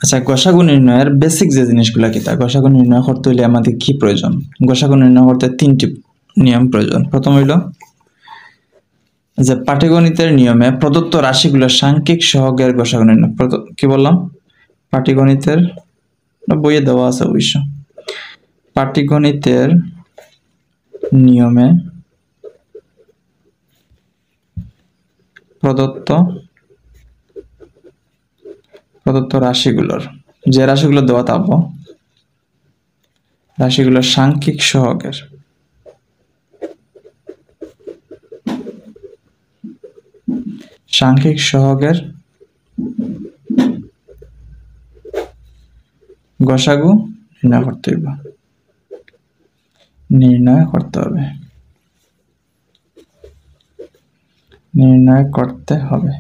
আচ্ছা, গসাগু নির্ণয়ের বেসিক যে জিনিসগুলো কি তা গসাগু নির্ণয় করতে হলে আমাদের কি প্রয়োজন? গসাগু নির্ণয় করতে 3টি নিয়ম প্রয়োজন। প্রথম হইল যে পাটিগণিতের নিয়মে প্রদত্ত রাশিগুলোর সাংখ্যিক সহগের গসাগু নির্ণয়। কি বললাম? পাটিগণিতের বইয়ে দেওয়া আছে অবশ্য। পাটিগণিতের নিয়মে প্রদত্ত রাশিগুলোর, যে রাশিগুলো দেওয়া থাকবো, রাশিগুলোর সাংখ্যিক সহগের গসাগু নির্ণয় করতে হবে।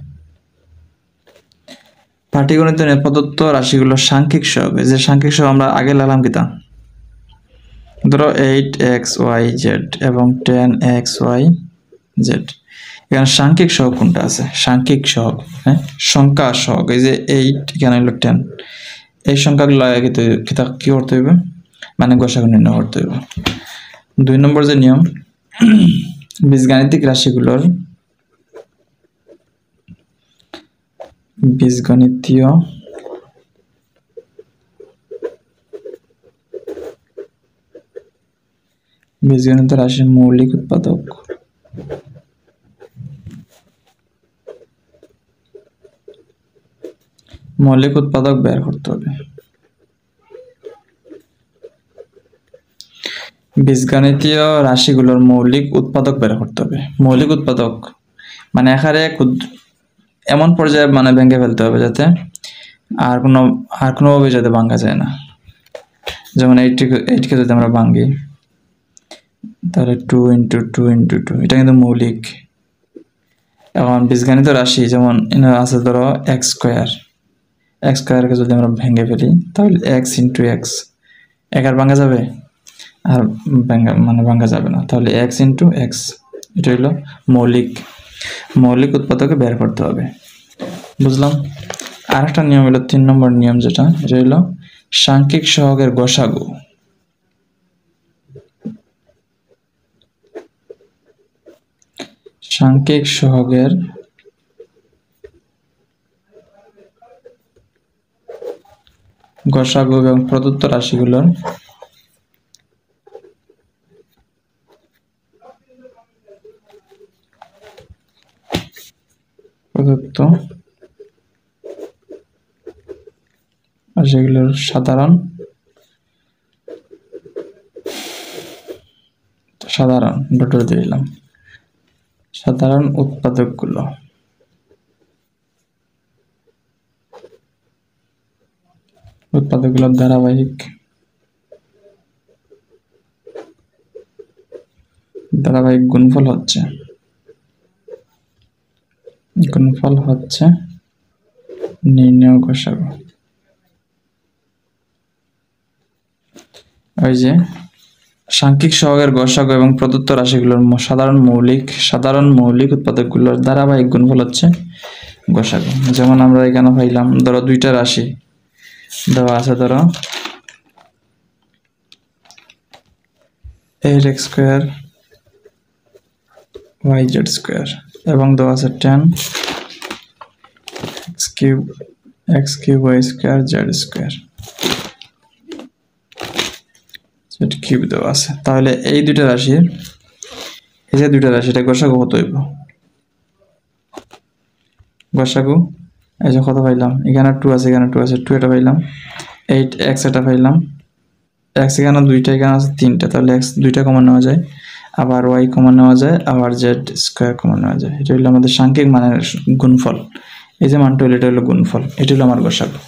পাটিগণিতের প্রদত্ত রাশিগুলোর সাংখ্যিক সহগ, যে সাংখ্যিক সহগ আমরা আগে লাগলাম কিতা, ধরো 8xyz এবং 10xyz। এখানে সাংখ্যিক সহগ কোনটা আছে? সাংখ্যিক সহগ, হ্যাঁ, সংখ্যা সহগ। এই যে 8, এখানে হলো 10, এই সংখ্যাগুলো কি করতে হবে? মানে গসাগু নির্ণয় করতে হবে। 2 নম্বর যে নিয়ম, বীজগাণিতিক রাশিগুলোর বীজগণিতীয় রাশির মৌলিক উৎপাদক বের করতে হবে। বীজগণিতীয় রাশিগুলোর মৌলিক উৎপাদক বের করতে হবে। মৌলিক উৎপাদক মানে এখানে এমন পর্যায়ে মানে ভেঙে ফেলতে হবে যাতে আর কোনোভাবে যাতে ভাঙা যায় না। যেমন 8কে যদি আমরা ভাঙি তাহলে 2 × 2 × 2, এটা কিন্তু মৌলিক। এখন বীজগণিত রাশি যেমন আছে ধরো x², কে যদি আমরা ভেঙে ফেলি তাহলে x × x, আর ভাঙা যাবে? আর ভাঙা যাবে না। তাহলে x × x, এটা হলো মৌলিক উৎপাদকে বের করতে হবে। বুঝলাম? আর একটা নিয়ম হলো 3 নম্বর নিয়ম, যেটা হলো সাংখ্যিক সহগের গসাগু। সাংখ্যিক সহগের গসাগু এবং প্রদত্ত রাশিগুলোর সাধারণ উৎপাদকগুলো ধারাবাহিক গুণফল হচ্ছে নির্ণয় গসাগু। ওই যে সাংখ্যিক সহগের গসাগু এবং প্রদত্ত রাশিগুলোর সাধারণ মৌলিক উৎপাদকগুলোর ধারাবাহিক গুণফল হচ্ছে গসাগু। যেমন আমরা এখানে পাইলাম, ধরো 2টা রাশি দেওয়া আছে, ধরো 8x² yz² এবং দেওয়া আছে 10x³ y² z³ দেওয়া আছে। তাহলে এই দুইটা রাশির, এটা গসাগু কত হইব? গসাগু এই যে কত পাইলাম, এখানে 2 আছে, 2 এটা পাইলাম, 8x এটা পাইলাম, x এখানে 2টা, এখানে আছে 3টা, তাহলে x 2টা কমন নেওয়া যায়, আবার y কমন নেওয়া যায়, আবার z² কমন নেওয়া যায়। এটা হলো আমাদের সাংখ্যিক মানের গুণফল। এই যে মানটা হলো, এটা হলো গুণফল, এটা হলো আমার গসাগু।